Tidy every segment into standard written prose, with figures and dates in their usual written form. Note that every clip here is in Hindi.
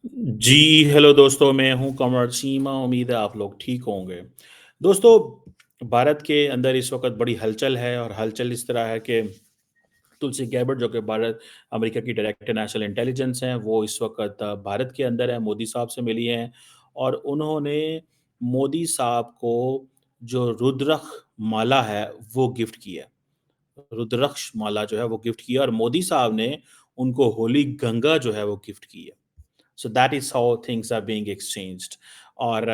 जी, हेलो दोस्तों, मैं हूँ कमर सीमा, उम्मीद है आप लोग ठीक होंगे। दोस्तों, भारत के अंदर इस वक़्त बड़ी हलचल है और हलचल इस तरह है कि तुलसी गैबर्ट जो कि भारत अमेरिका की डायरेक्टर नेशनल इंटेलिजेंस हैं, वो इस वक़्त भारत के अंदर है, मोदी साहब से मिली हैं और उन्होंने मोदी साहब को जो रुद्रक माला है, वो गिफ्ट की है। रुद्राक्ष माला जो है वो गिफ्ट की है और मोदी साहब ने उनको होली गंगा जो है वो गिफ्ट की है। So that is how things are being exchanged और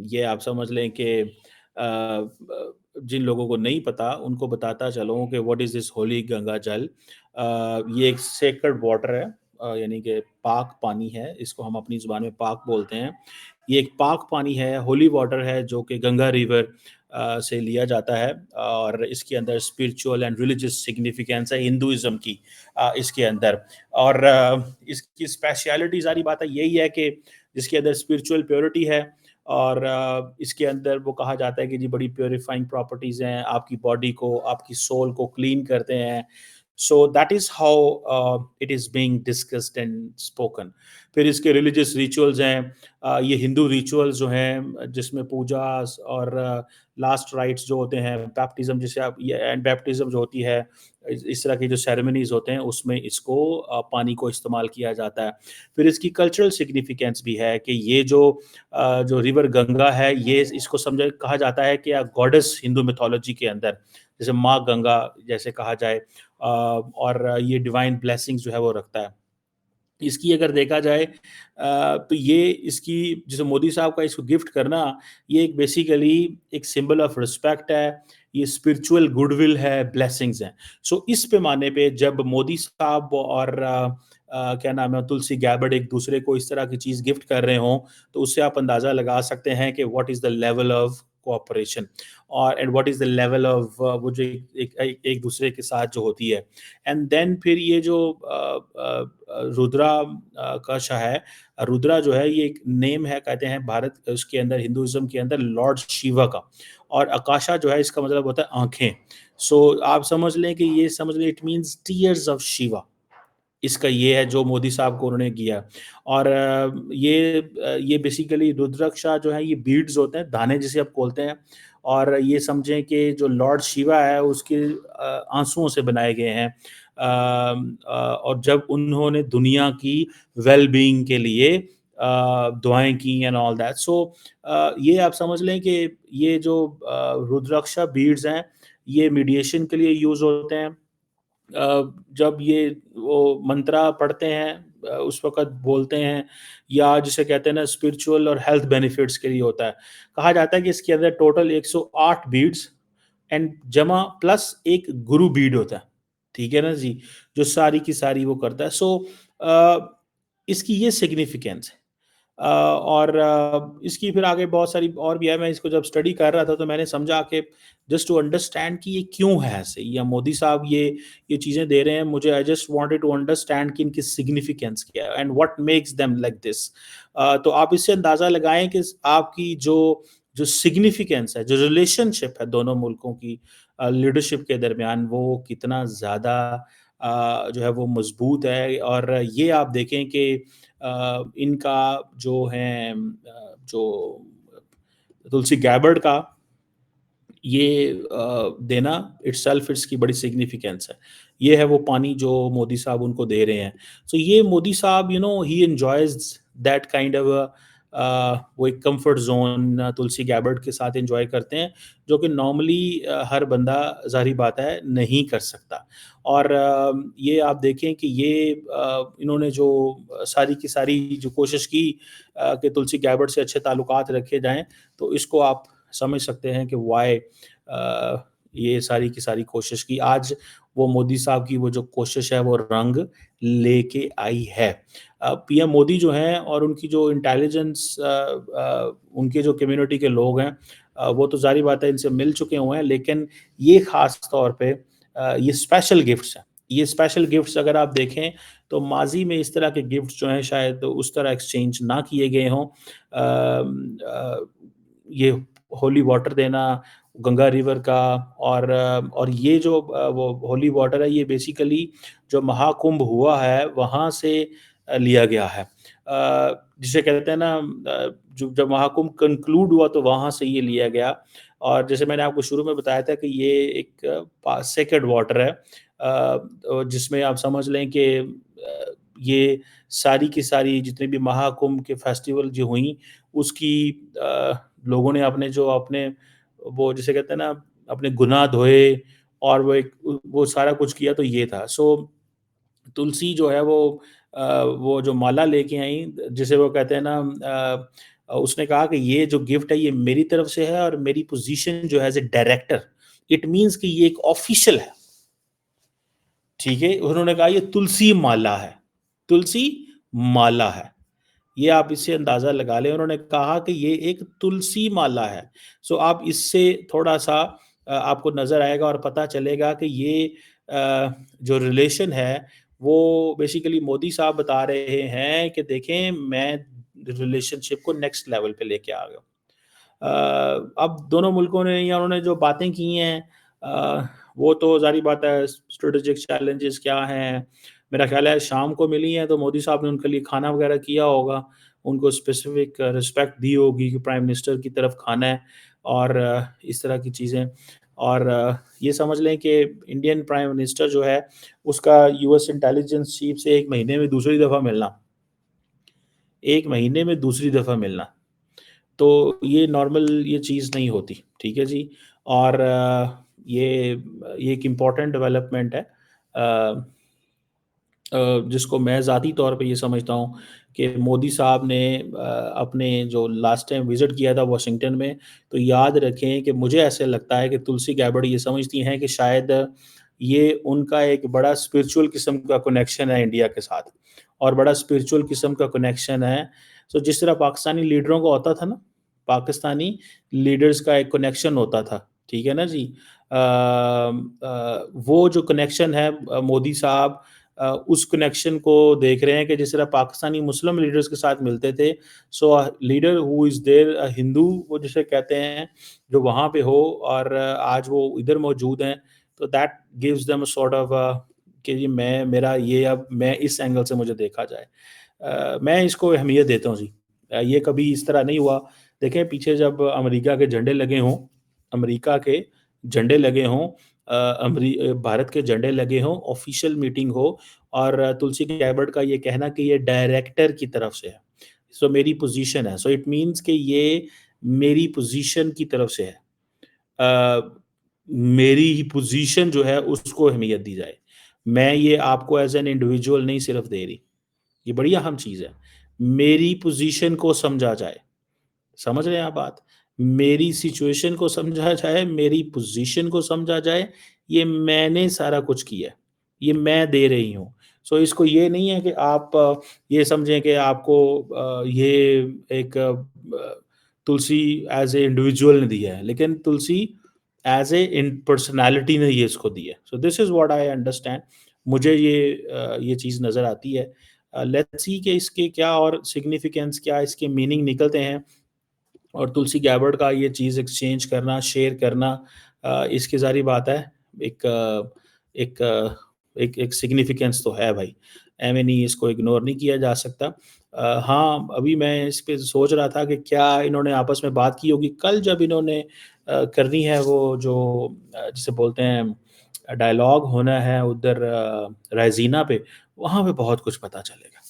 ये आप समझ लें कि जिन लोगों को नहीं पता उनको बताता चलूँ कि what is this Holi Ganga जल। ये एक सेक्रेड वाटर है, यानी कि पाक पानी है, इसको हम अपनी ज़ुबान में पाक बोलते हैं। ये एक पाक पानी है, होली वाटर है जो कि गंगा रिवर से लिया जाता है और इसके अंदर स्पिरिचुअल एंड रिलीजियस सिग्निफिकेंस है हिंदुइज़्म की इसके अंदर। और इसकी स्पेशलिटी सारी बात है यही है कि जिसके अंदर स्पिरिचुअल प्योरिटी है और इसके अंदर वो कहा जाता है कि जी बड़ी प्योरीफाइंग प्रॉपर्टीज़ हैं, आपकी बॉडी को, आपकी सोल को क्लीन करते हैं। सो that is how it is being discussed and spoken. फिर इसके रिलीजियस रिचुअल्स हैं, ये हिंदू रिचुअल्स जो हैं जिसमें पूजा और लास्ट राइट्स जो होते हैं, बैप्टिज़्म जिसे आप ये एंड बैप्टिज़्म जो होती है, इस तरह की जो सेरेमनीज़ होते हैं उसमें इसको पानी को इस्तेमाल किया जाता है। फिर इसकी कल्चरल सिग्निफिकेंस भी है कि ये जो रिवर गंगा है ये इसको समझा कहा जाता है कि गॉडेस हिंदू मिथोलॉजी के अंदर, जैसे माँ गंगा जैसे कहा जाए, और ये डिवाइन ब्लेसिंग्स जो है वो रखता है। इसकी अगर देखा जाए तो ये इसकी जैसे मोदी साहब का इसको गिफ्ट करना, ये एक बेसिकली एक सिंबल ऑफ रिस्पेक्ट है, ये स्पिरिचुअल गुडविल है, ब्लेसिंग्स हैं। सो इस पैमाने पे जब मोदी साहब और क्या नाम है तुलसी गैबर्ट एक दूसरे को इस तरह की चीज़ गिफ्ट कर रहे हों, तो उससे आप अंदाज़ा लगा सकते हैं कि what is the level of cooperation और and what is the level of वो जो एक दूसरे के साथ जो होती है। एंड देन फिर ये जो रुद्रा कश है, रुद्रा जो है ये एक नेम है, कहते हैं भारत उसके अंदर हिंदुइज्म के अंदर लॉर्ड शिवा का, और आकाशा जो है इसका मतलब होता है आँखें। सो आप समझ लें कि ये समझ लें it means tears of Shiva. इसका ये है जो मोदी साहब को उन्होंने किया और ये बेसिकली रुद्राक्षा जो है ये बीड्स होते हैं, दाने जिसे आप बोलते हैं और ये समझें कि जो लॉर्ड शिवा है उसके आँसुओं से बनाए गए हैं। और जब उन्होंने दुनिया की वेल बीइंग के लिए दुआएँ की एंड ऑल दैट। सो ये आप समझ लें कि ये जो रुद्राक्षा बीड्स हैं, ये मेडिएशन के लिए यूज़ होते हैं। जब ये वो मंत्रा पढ़ते हैं, उस वक़्त बोलते हैं या जिसे कहते हैं ना स्पिरिचुअल और हेल्थ बेनिफिट्स के लिए होता है। कहा जाता है कि इसके अंदर टोटल 108 बीड्स एंड जमा प्लस एक गुरु बीड होता है। ठीक है ना जी? जो सारी की सारी वो करता है। सो इसकी ये सिग्निफिकेंस है। और इसकी फिर आगे बहुत सारी और भी है। मैं इसको जब स्टडी कर रहा था तो मैंने समझा कि जस्ट टू अंडरस्टैंड कि ये क्यों है ऐसे या मोदी साहब ये चीज़ें दे रहे हैं, मुझे I just wanted to understand कि इनकी सिग्निफिकेंस क्या है and what makes them like this. तो आप इससे अंदाज़ा लगाएँ कि आपकी जो जो सिग्निफिकेंस है, जो रिलेशनशिप है दोनों मुल्कों की लीडरशिप के दरमियान, वो कितना ज़्यादा जो है वो मज़बूत है और ये आप देखें कि इनका जो है जो तुलसी गैबर्ड का ये देना इटसेल्फ इसकी बड़ी सिग्निफिकेंस है। ये है वो पानी जो मोदी साहब उनको दे रहे हैं। सो ये मोदी साहब ही एन्जॉयज़ दैट काइंड ऑफ वो एक कम्फर्ट ज़ोन तुलसी गैबर्ड के साथ एन्जॉय करते हैं, जो कि नॉर्मली हर बंदा ज़ाहिर-सी बात है नहीं कर सकता। और ये आप देखें कि ये इन्होंने जो सारी की सारी जो कोशिश की कि तुलसी गैबर्ड से अच्छे ताल्लुकात रखे जाएँ, तो इसको आप समझ सकते हैं कि व्हाई ये सारी की सारी कोशिश की। आज वो मोदी साहब की वो जो कोशिश है वो रंग लेके आई है। पीएम मोदी जो हैं और उनकी जो इंटेलिजेंस उनके जो कम्युनिटी के लोग हैं, वो तो ज़ाहिर बात है इनसे मिल चुके हुए हैं, लेकिन ये ख़ास तौर पे ये स्पेशल गिफ्ट्स हैं। ये स्पेशल गिफ्ट्स अगर आप देखें तो माज़ी में इस तरह के गिफ्ट्स जो हैं शायद उस तरह एक्सचेंज ना किए गए हों। ये होली वाटर देना गंगा रिवर का और ये जो वो होली वाटर है ये बेसिकली जो महाकुंभ हुआ है वहाँ से लिया गया है। जिसे कहते हैं ना जो जब महाकुंभ कंक्लूड हुआ तो वहाँ से ये लिया गया और जैसे मैंने आपको शुरू में बताया था कि ये एक सेक्रेड वाटर है जिसमें आप समझ लें कि ये सारी की सारी जितने भी महाकुंभ के फेस्टिवल जो हुई उसकी लोगों ने अपने वो जिसे कहते हैं ना अपने गुनाह धोए और वो सारा कुछ किया तो ये था। सो तुलसी जो है वो जो माला लेके आई जिसे वो कहते हैं ना उसने कहा कि ये जो गिफ्ट है ये मेरी तरफ से है और मेरी पोजीशन जो है as a director, it means कि ये एक ऑफिशियल है, ठीक है? उन्होंने कहा ये तुलसी माला है, तुलसी माला है। ये आप इससे अंदाज़ा लगा लें, उन्होंने कहा कि ये एक तुलसी माला है। सो आप इससे थोड़ा-सा आपको नज़र आएगा और पता चलेगा कि ये जो रिलेशन है, वो बेसिकली मोदी साहब बता रहे हैं कि देखें मैं रिलेशनशिप को नेक्स्ट लेवल पे लेके आ गया हूँ। अब दोनों मुल्कों ने या उन्होंने जो बातें की हैं वो तो ज़ाहिर बात है स्ट्रेटेजिक चैलेंजेस क्या हैं, मेरा ख़्याल है शाम को मिली हैं तो मोदी साहब ने उनके लिए खाना वग़ैरह किया होगा, उनको स्पेसिफ़िक रिस्पेक्ट दी होगी कि प्राइम मिनिस्टर की तरफ खाना है और इस तरह की चीज़ें और ये समझ लें कि इंडियन प्राइम मिनिस्टर जो है, उसका यूएस इंटेलिजेंस चीफ से 1 महीने में दूसरी दफ़ा मिलना, 1 महीने में दूसरी दफ़ा मिलना। तो ये नॉर्मल ये चीज़ नहीं होती, ठीक है जी? और ये एक इम्पॉर्टेंट डेवलपमेंट है जिसको मैं ज़ाती तौर पे ये समझता हूँ कि मोदी साहब ने अपने जो लास्ट टाइम विज़िट किया था वॉशिंगटन में, तो याद रखें कि मुझे ऐसे लगता है कि तुलसी गैबर्ड ये समझती हैं कि शायद ये उनका एक बड़ा स्पिरिचुअल किस्म का कनेक्शन है इंडिया के साथ और बड़ा स्पिरिचुअल किस्म का कनेक्शन है। तो जिस तरह पाकिस्तानी लीडरों का होता था ना, पाकिस्तानी लीडर्स का एक कनेक्शन होता था, ठीक है ना जी? वो जो कनेक्शन है मोदी साहब उस कनेक्शन को देख रहे हैं कि जिस तरह पाकिस्तानी मुस्लिम लीडर्स के साथ मिलते थे, so leader who is there Hindu वो जिसे कहते हैं, जो वहाँ पे हो और आज वो इधर मौजूद हैं, तो that gives them a sort of कि जी मैं मेरा ये अब मैं इस एंगल से मुझे देखा जाए। मैं इसको अहमियत देता हूँ जी। ये कभी इस तरह नहीं हुआ। देखें पीछे जब अमेरिका के झंडे लगे हों अमेरिका के झंडे लगे हों भारत के झंडे लगे हों, ऑफ़िशियल मीटिंग हो और तुलसी गैबर्ड का ये कहना कि ये डायरेक्टर की तरफ से है। सो मेरी पोज़ीशन है। सो इट मीन्स कि ये मेरी पोज़ीशन की तरफ से है। मेरी ही पोज़ीशन जो है उसको अहमियत दी जाए। मैं ये आपको एज़ एन इंडिविजुअल नहीं सिर्फ़ दे रही। ये बड़ी अहम चीज़ है। मेरी पोज़ीशन को समझा जाए। समझ रहे हैं आप बात? मेरी सिचुएशन को समझा जाए, मेरी पोज़ीशन को समझा जाए, ये मैंने सारा कुछ किया है, ये मैं दे रही हूँ। सो इसको ये नहीं है कि आप ये समझें कि आपको ये एक तुलसी एज़ ए इंडिविजुअल ने दिया है, लेकिन तुलसी एज़ ए इन पर्सनैलिटी ने ये इसको दी है। So this is what I understand मुझे ये चीज़ नज़र आती है। लेट्स सी कि इसके क्या और सिग्निफिकेंस क्या इसके मीनिंग निकलते हैं। और तुलसी गैबर्ड का ये चीज़ एक्सचेंज करना, शेयर करना इसकी ज़ाहिर बात है एक एक एक एक सिग्निफिकेंस तो है भाई। ऐवें नहीं इसको इग्नोर नहीं किया जा सकता। हाँ, अभी मैं इस पे सोच रहा था कि क्या इन्होंने आपस में बात की होगी कल जब इन्होंने करनी है वो जो जिसे बोलते हैं डायलॉग होना है उधर रायज़ीना पे, वहाँ पे बहुत कुछ पता चलेगा।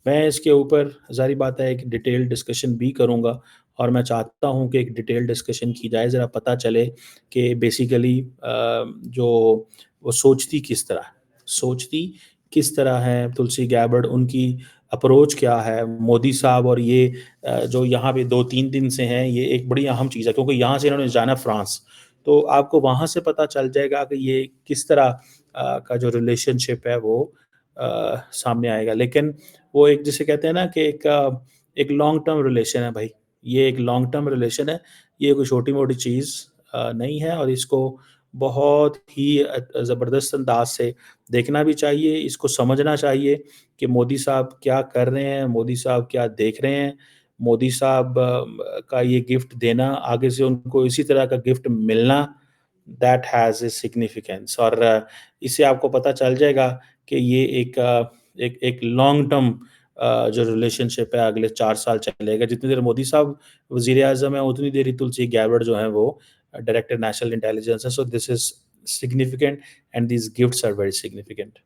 मैं इसके ऊपर ज़ाहिर बात है एक डिटेल डिस्कशन भी करूँगा और मैं चाहता हूँ कि एक डिटेल डिस्कशन की जाए, ज़रा पता चले कि बेसिकली जो वो सोचती किस तरह है तुलसी गैबर्ड, उनकी अप्रोच क्या है, मोदी साहब और ये जो यहाँ पे 2-3 दिन से हैं, ये एक बड़ी अहम चीज़ है क्योंकि यहाँ से इन्होंने जाना है फ्रांस। तो आपको वहाँ से पता चल जाएगा कि ये किस तरह का जो रिलेशनशिप है वो सामने आएगा। लेकिन वो एक जिसे कहते हैं ना कि एक लॉन्ग टर्म रिलेशन है भाई। ये एक लॉन्ग टर्म रिलेशन है। ये कोई छोटी-मोटी चीज़ नहीं है और इसको बहुत ही ज़बरदस्त अंदाज़ से देखना भी चाहिए, इसको समझना चाहिए कि मोदी साहब क्या कर रहे हैं, मोदी साहब क्या देख रहे हैं। मोदी साहब का ये गिफ्ट देना, आगे से उनको इसी तरह का गिफ्ट मिलना, दैट हैज़ अ सिग्निफिकेंस और इससे आपको पता चल जाएगा कि ये एक एक लॉन्ग टर्म जो रिलेशनशिप है अगले 4 साल चलेगा। जितनी देर मोदी साहब वज़ीर-ए-आज़म हैं, उतनी देर ही तुलसी गैब्बर्ड जो हैं वो डायरेक्टर नेशनल इंटेलिजेंस है। So this is significant and these gifts are very significant.